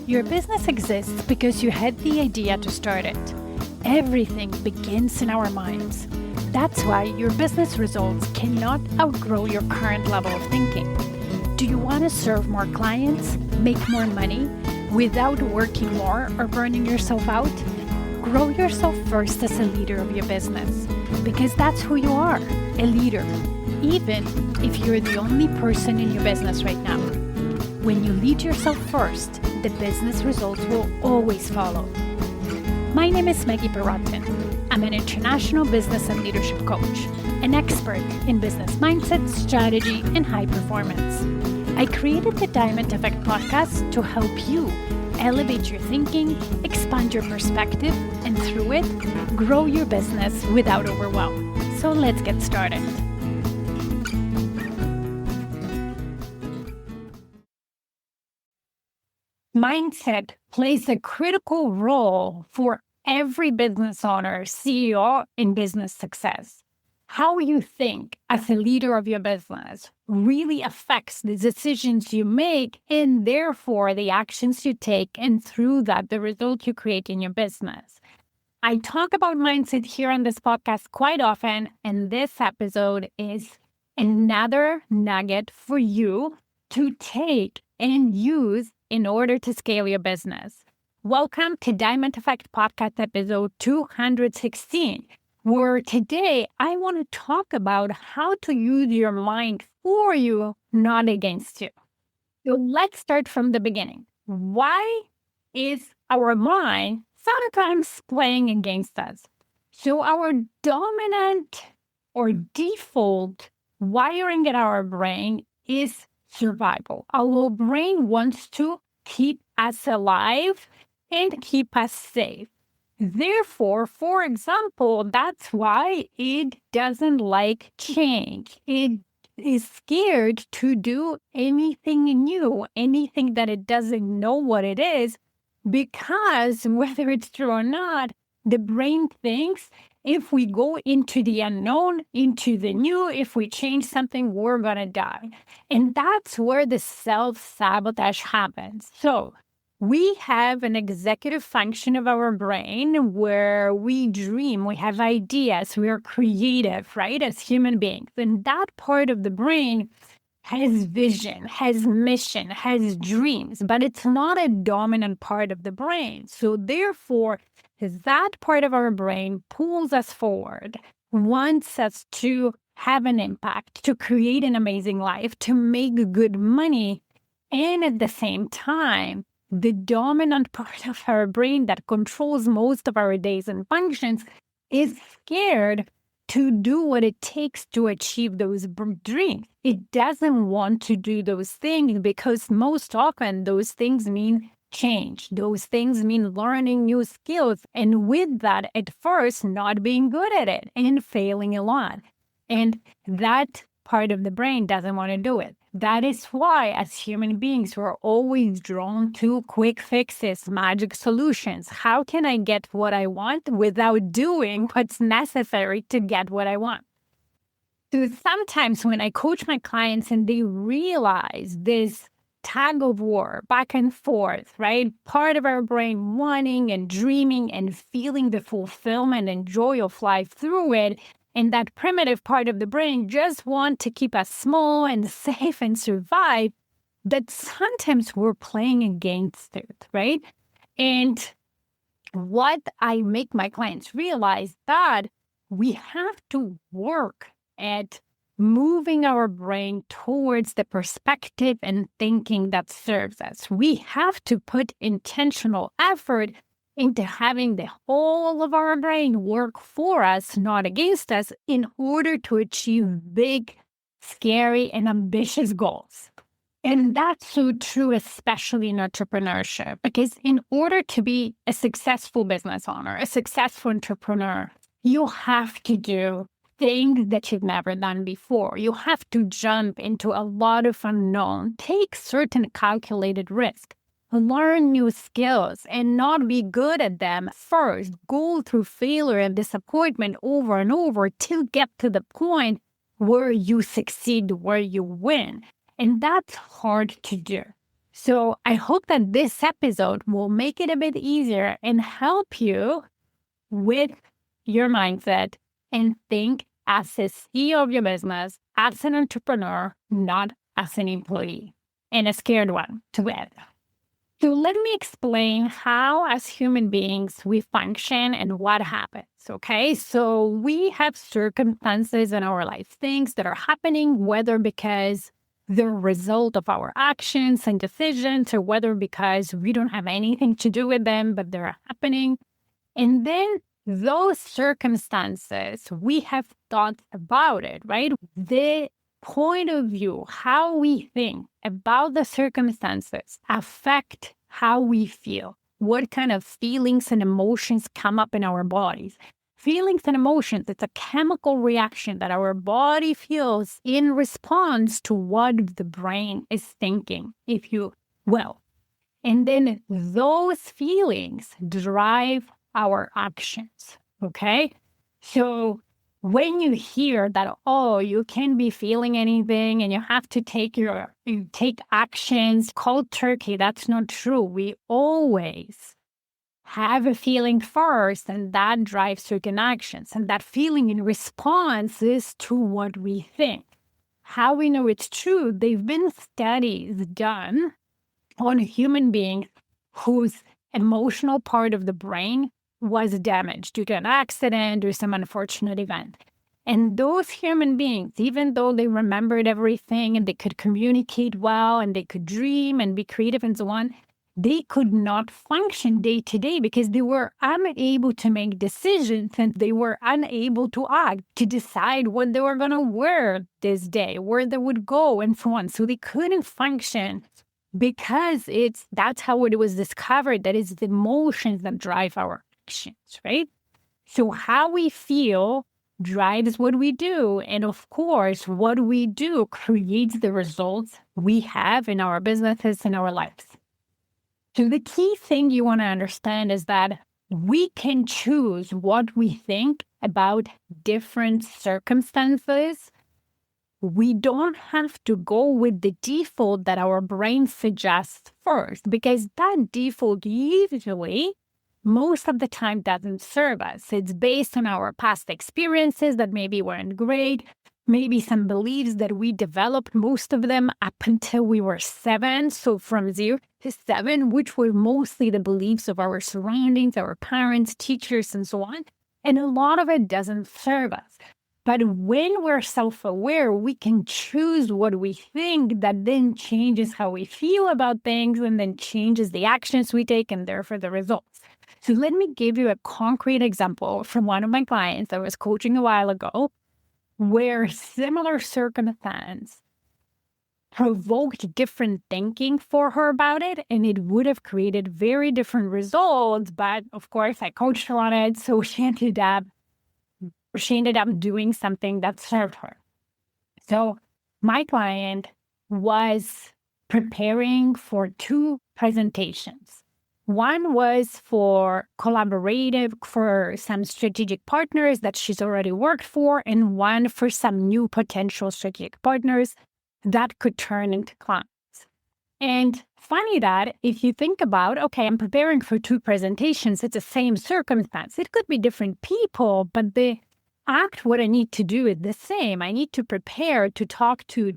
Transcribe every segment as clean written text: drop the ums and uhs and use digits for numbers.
Your business exists because you had the idea to start it. Everything begins in our minds. That's why your business results cannot outgrow your current level of thinking. Do you want to serve more clients, make more money, without working more or burning yourself out? Grow yourself first as a leader of your business, because that's who you are, a leader, even if you're the only person in your business right now. When you lead yourself first, the business results will always follow. My name is Maggie. I'm an international business and leadership coach, an expert in business mindset, strategy, and high performance. I created the Diamond Effect podcast to help you elevate your thinking, expand your perspective, and through it, grow your business without overwhelm. So let's get started. Mindset plays a critical role for every business owner, CEO, in business success. How you think as a leader of your business really affects the decisions you make and therefore the actions you take, and through that, the result you create in your business. I talk about mindset here on this podcast quite often, and this episode is another nugget for you to take and use in order to scale your business. Welcome to Diamond Effect Podcast episode 216, where today I want to talk about how to use your mind for you, not against you. So let's start from the beginning. Why is our mind sometimes playing against us? So our dominant or default wiring in our brain is survival. Our brain wants to keep us alive and keep us safe. Therefore, for example, that's why it doesn't like change. It is scared to do anything new, anything that it doesn't know what it is, because whether it's true or not, the brain thinks if we go into the unknown, into the new, if we change something, we're going to die. And that's where the self-sabotage happens. So we have an executive function of our brain where we dream, we have ideas, we are creative, right, as human beings. And that part of the brain has vision, has mission, has dreams, but it's not a dominant part of the brain. So therefore, that part of our brain pulls us forward, wants us to have an impact, to create an amazing life, to make good money. And at the same time, the dominant part of our brain that controls most of our days and functions is scared to do what it takes to achieve those dreams. It doesn't want to do those things because most often those things mean change. Those things mean learning new skills. And with that, at first, not being good at it and failing a lot. And that part of the brain doesn't want to do it. That is why, as human beings, we're always drawn to quick fixes, magic solutions. How can I get what I want without doing what's necessary to get what I want? So sometimes when I coach my clients and they realize this tug of war, back and forth, right? Part of our brain wanting and dreaming and feeling the fulfillment and joy of life through it, and that primitive part of the brain just want to keep us small and safe and survive, that sometimes we're playing against it, right? And what I make my clients realize that we have to work at moving our brain towards the perspective and thinking that serves us. We have to put intentional effort into having the whole of our brain work for us, not against us, in order to achieve big, scary, and ambitious goals. And that's so true, especially in entrepreneurship, because in order to be a successful business owner, a successful entrepreneur, you have to do things that you've never done before. You have to jump into a lot of unknown, take certain calculated risk, learn new skills, and not be good at them first. Go through failure and disappointment over and over till get to the point where you succeed, where you win. And that's hard to do. So I hope that this episode will make it a bit easier and help you with your mindset and think as a CEO of your business, as an entrepreneur, not as an employee, and a scared one to add. So let me explain how, as human beings, we function and what happens. Okay. So we have circumstances in our life, things that are happening, whether because they're a result of our actions and decisions, or whether because we don't have anything to do with them, but they're happening. And then those circumstances, we have thought about it, right? The point of view, how we think about the circumstances affect how we feel, what kind of feelings and emotions come up in our bodies. Feelings and emotions, it's a chemical reaction that our body feels in response to what the brain is thinking, if you will. And then those feelings drive our actions, okay? So when you hear that, oh, you can't be feeling anything and you have to take actions cold turkey, that's not true. We always have a feeling first, and that drives certain actions. And that feeling in response is to what we think. How we know it's true, there've been studies done on human beings whose emotional part of the brain was damaged due to an accident or some unfortunate event. And those human beings, even though they remembered everything and they could communicate well and they could dream and be creative and so on, they could not function day to day because they were unable to make decisions and they were unable to act, to decide what they were going to wear this day, where they would go, and so on. So they couldn't function because that's how it was discovered, that it's the emotions that drive our actions, right? So how we feel drives what we do. And of course, what we do creates the results we have in our businesses and our lives. So the key thing you want to understand is that we can choose what we think about different circumstances. We don't have to go with the default that our brain suggests first, because that default usually, most of the time, doesn't serve us. It's based on our past experiences that maybe weren't great, maybe some beliefs that we developed, most of them up until we were 7. So from 0 to 7, which were mostly the beliefs of our surroundings, our parents, teachers, and so on. And a lot of it doesn't serve us. But when we're self-aware, we can choose what we think that then changes how we feel about things and then changes the actions we take and therefore the results. So let me give you a concrete example from one of my clients I was coaching a while ago, where similar circumstance provoked different thinking for her about it, and it would have created very different results. But of course, I coached her on it, so she ended up doing something that served her. So my client was preparing for 2 presentations. One was for some strategic partners that she's already worked for, and one for some new potential strategic partners that could turn into clients. And funny that if you think about, okay, I'm preparing for 2 presentations, it's the same circumstance. It could be different people, but what I need to do is the same. I need to prepare to talk to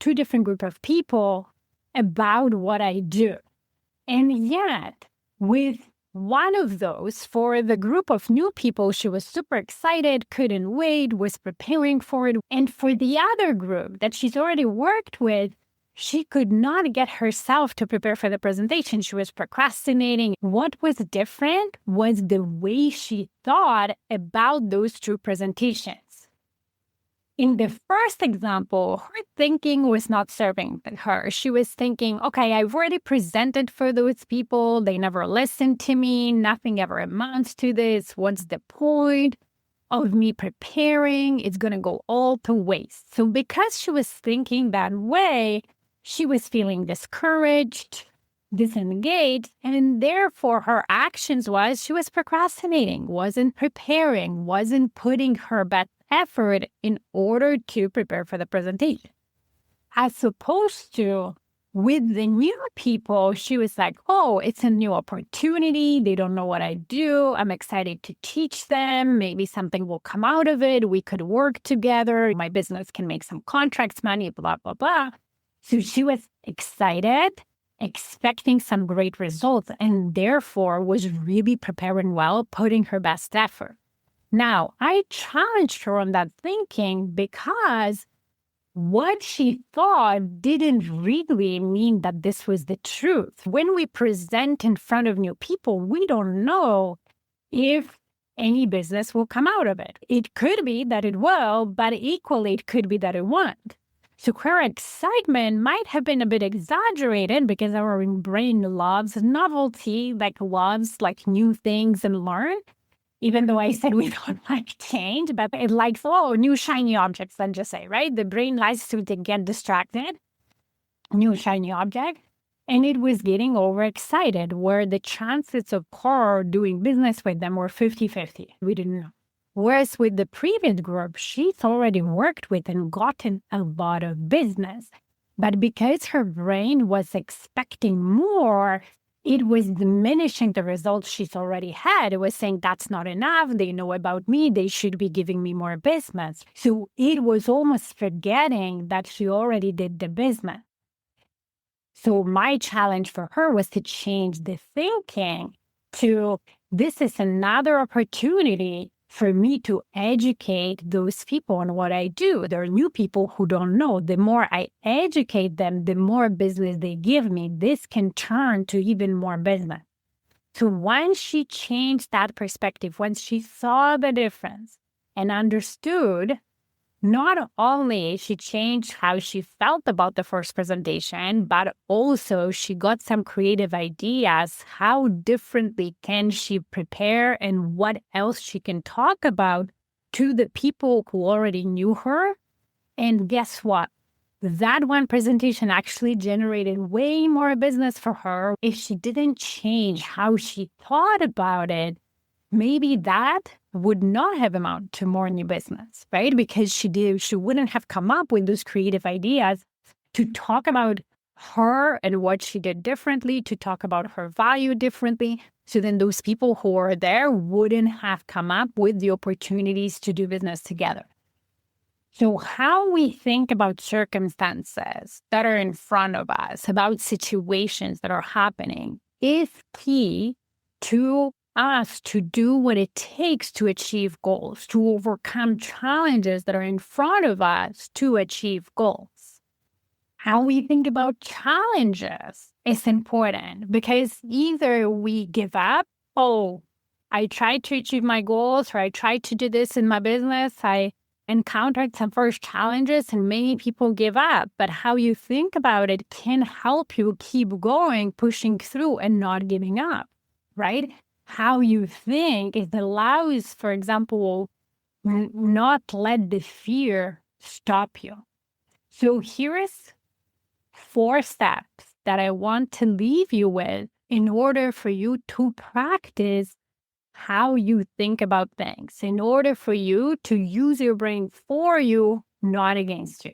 2 different groups of people about what I do. And yet, with one of those, for the group of new people, she was super excited, couldn't wait, was preparing for it. And for the other group that she's already worked with, she could not get herself to prepare for the presentation. She was procrastinating. What was different was the way she thought about those 2 presentations. In the first example, her thinking was not serving her. She was thinking, okay, I've already presented for those people. They never listened to me. Nothing ever amounts to this. What's the point of me preparing? It's going to go all to waste. So because she was thinking that way, she was feeling discouraged, disengaged, and therefore her actions was she was procrastinating, wasn't preparing, wasn't putting her best effort in order to prepare for the presentation. As opposed to With the new people, she was like, oh, it's a new opportunity. They don't know what I do. I'm excited to teach them. Maybe something will come out of it. We could work together. My business can make some contracts money, blah, blah, blah. So she was excited, expecting some great results, and therefore was really preparing well, putting her best effort. Now, I challenged her on that thinking because what she thought didn't really mean that this was the truth. When we present in front of new people, we don't know if any business will come out of it. It could be that it will, but equally it could be that it won't. So her excitement might have been a bit exaggerated because our brain loves novelty, loves new things and learn. Even though I said we don't like change, but it likes, new shiny objects, let's just say, right? The brain likes to get distracted, new shiny object. And it was getting overexcited, where the chances of her doing business with them were 50-50. We didn't know. Whereas with the previous group, she's already worked with and gotten a lot of business. But because her brain was expecting more, it was diminishing the results she's already had. It was saying, that's not enough. They know about me. They should be giving me more business. So it was almost forgetting that she already did the business. So my challenge for her was to change the thinking to, this is another opportunity for me to educate those people on what I do. There are new people who don't know. The more I educate them, the more business they give me. This can turn to even more business. So once she changed that perspective, once she saw the difference and understood, not only she changed how she felt about the first presentation, but also she got some creative ideas. How differently can she prepare and what else she can talk about to the people who already knew her? And guess what? That one presentation actually generated way more business for her. If she didn't change how she thought about it, maybe that would not have amounted to more new business, right? Because she wouldn't have come up with those creative ideas to talk about her and what she did differently, to talk about her value differently. So then those people who are there wouldn't have come up with the opportunities to do business together. So how we think about circumstances that are in front of us, about situations that are happening, is key to us to do what it takes to achieve goals, to overcome challenges that are in front of us to achieve goals. How we think about challenges is important because either we give up, I tried to achieve my goals, or I tried to do this in my business, I encountered some first challenges and many people give up. But how you think about it can help you keep going, pushing through and not giving up, right? How you think, it allows, for example, not let the fear stop you. So here is 4 steps that I want to leave you with in order for you to practice how you think about things, in order for you to use your brain for you, not against you.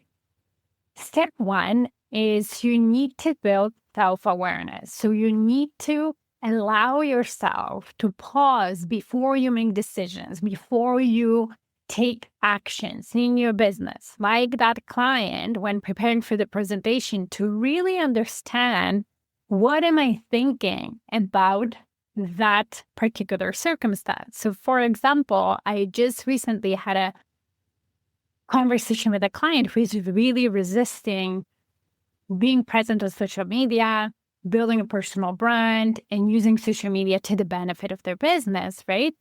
Step 1 is you need to build self-awareness. So you need to allow yourself to pause before you make decisions, before you take actions in your business, like that client when preparing for the presentation, to really understand, what am I thinking about that particular circumstance? So for example, I just recently had a conversation with a client who is really resisting being present on social media, building a personal brand, and using social media to the benefit of their business, right?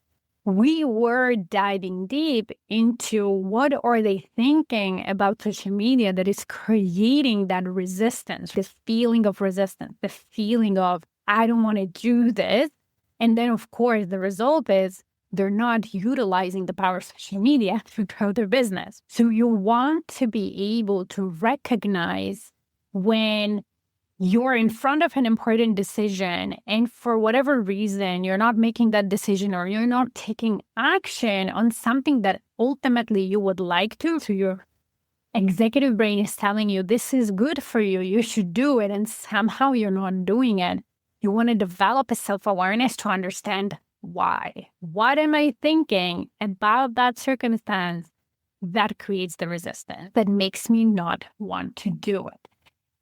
We were diving deep into what are they thinking about social media that is creating that resistance, this feeling of resistance, the feeling of, I don't want to do this. And then, of course, the result is they're not utilizing the power of social media to grow their business. So you want to be able to recognize when you're in front of an important decision and for whatever reason, you're not making that decision or you're not taking action on something that ultimately you would like to. So you're executive brain is telling you this is good for you, you should do it, and somehow you're not doing it. You want to develop a self-awareness to understand why. What am I thinking about that circumstance that creates the resistance, that makes me not want to do it?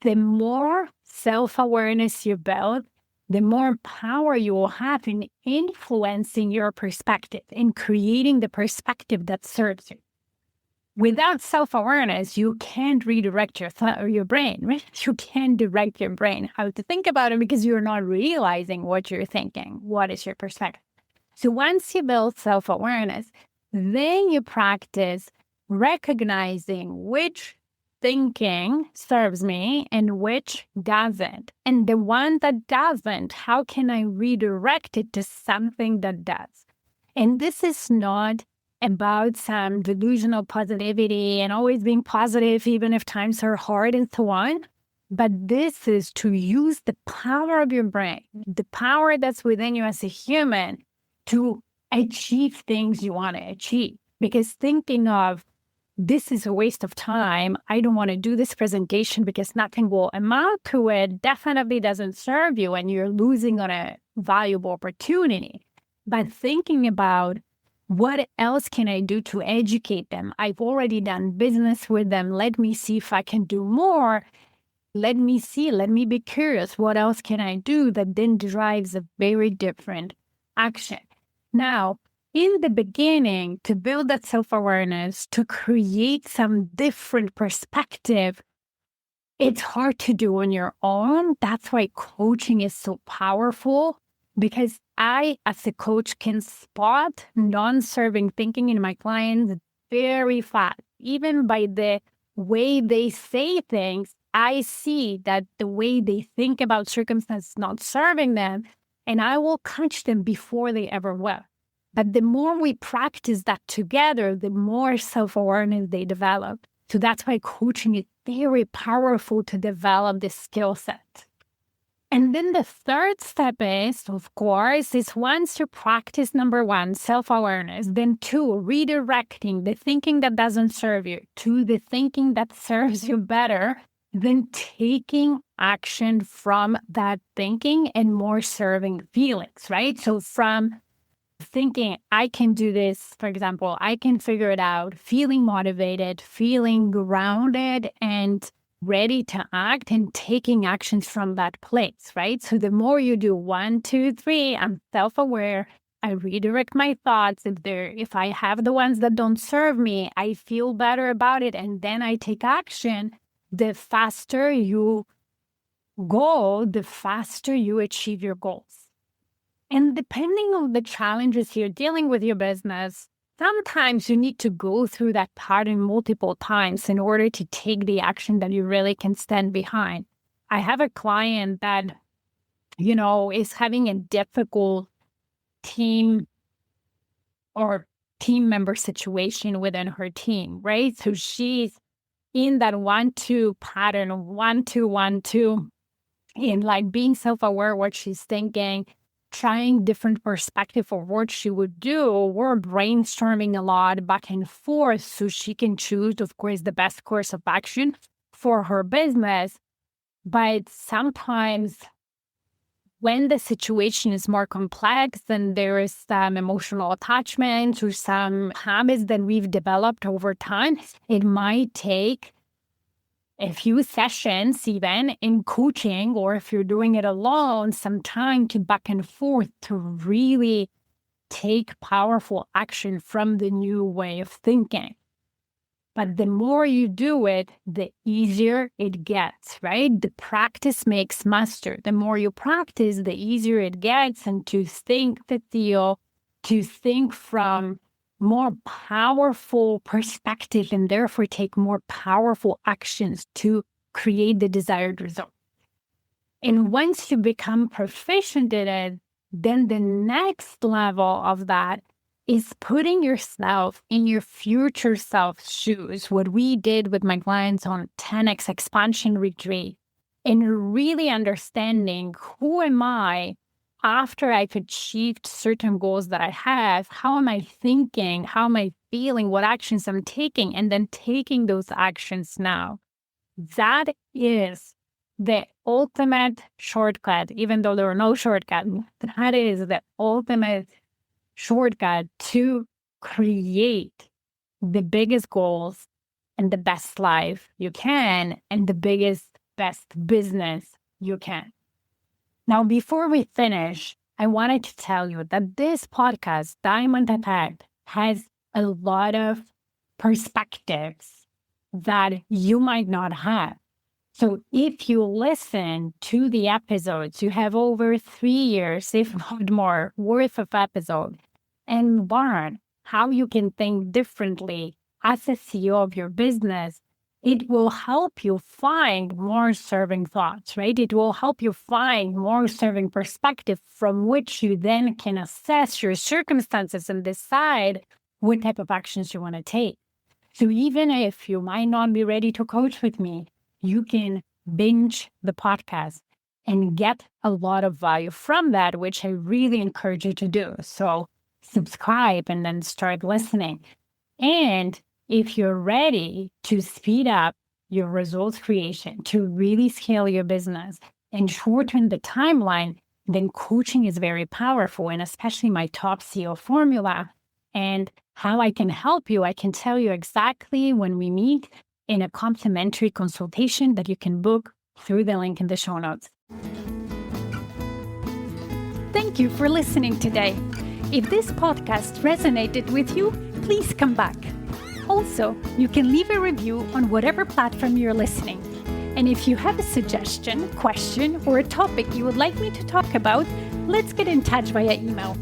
The more self-awareness you build, the more power you will have in influencing your perspective, in creating the perspective that serves you. Without self-awareness, you can't redirect your brain, right? You can't direct your brain how to think about it because you're not realizing what you're thinking. What is your perspective? So once you build self-awareness, then you practice recognizing which thinking serves me and which doesn't. And the one that doesn't, how can I redirect it to something that does? And this is not about some delusional positivity and always being positive, even if times are hard and so on. But this is to use the power of your brain, the power that's within you as a human, to achieve things you want to achieve. Because thinking of, this is a waste of time, I don't want to do this presentation because nothing will amount to it, definitely doesn't serve you and you're losing on a valuable opportunity. But thinking about, what else can I do to educate them? I've already done business with them. Let me see if I can do more. Let me be curious. What else can I do that then drives a very different action? Now, in the beginning, to build that self-awareness, to create some different perspective, it's hard to do on your own. That's why coaching is so powerful, because I, as a coach, can spot non-serving thinking in my clients very fast. Even by the way they say things, I see that the way they think about circumstances not serving them, and I will catch them before they ever will. But the more we practice that together, the more self-awareness they develop. So that's why coaching is very powerful to develop this skill set. And then the third step is, of course, is once you practice number one, self-awareness, then two, redirecting the thinking that doesn't serve you to the thinking that serves you better, then taking action from that thinking and more serving feelings, right? So from thinking, I can do this, for example, I can figure it out, feeling motivated, feeling grounded and ready to act and taking actions from that place, right? So the more you do 1, 2, 3, I'm self-aware, I redirect my thoughts. If I have the ones that don't serve me, I feel better about it, and then I take action. The faster you go, the faster you achieve your goals. And depending on the challenges you're dealing with your business, sometimes you need to go through that pattern multiple times in order to take the action that you really can stand behind. I have a client that, is having a difficult team or team member situation within her team, right? So she's in that 1-2 pattern of 1-2, 1-2, in like being self-aware what she's thinking, trying different perspective of what she would do. We're brainstorming a lot back and forth so she can choose, of course, the best course of action for her business. But sometimes when the situation is more complex and there is some emotional attachment or some habits that we've developed over time, it might take a few sessions even in coaching, or if you're doing it alone, some time to back and forth to really take powerful action from the new way of thinking. But the more you do it, the easier it gets, right? The practice makes master. The more you practice, the easier it gets. And to think to think from more powerful perspective and therefore take more powerful actions to create the desired result. And once you become proficient in it, then the next level of that is putting yourself in your future self's shoes, what we did with my clients on 10X expansion retreat, and really understanding, who am I after I've achieved certain goals that I have, how am I thinking? How am I feeling? What actions I'm taking? And then taking those actions now. That is the ultimate shortcut, even though there are no shortcuts. That is the ultimate shortcut to create the biggest goals and the best life you can and the best business you can. Now, before we finish, I wanted to tell you that this podcast, Diamond Attack, has a lot of perspectives that you might not have. So if you listen to the episodes, you have over 3 years, if not more, worth of episodes, and learn how you can think differently as a CEO of your business, it will help you find more serving thoughts, right? It will help you find more serving perspective from which you then can assess your circumstances and decide what type of actions you want to take. So even if you might not be ready to coach with me, you can binge the podcast and get a lot of value from that, which I really encourage you to do. So subscribe and then start listening. And if you're ready to speed up your results creation, to really scale your business and shorten the timeline, then coaching is very powerful. And especially my top CEO formula and how I can help you, I can tell you exactly when we meet in a complimentary consultation that you can book through the link in the show notes. Thank you for listening today. If this podcast resonated with you, please come back. Also, you can leave a review on whatever platform you're listening. And if you have a suggestion, question, or a topic you would like me to talk about, let's get in touch via email.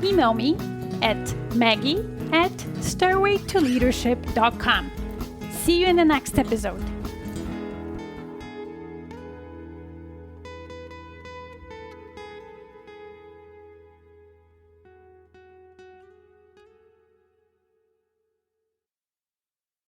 Email me at Maggie@stairwaytoleadership.com. See you in the next episode.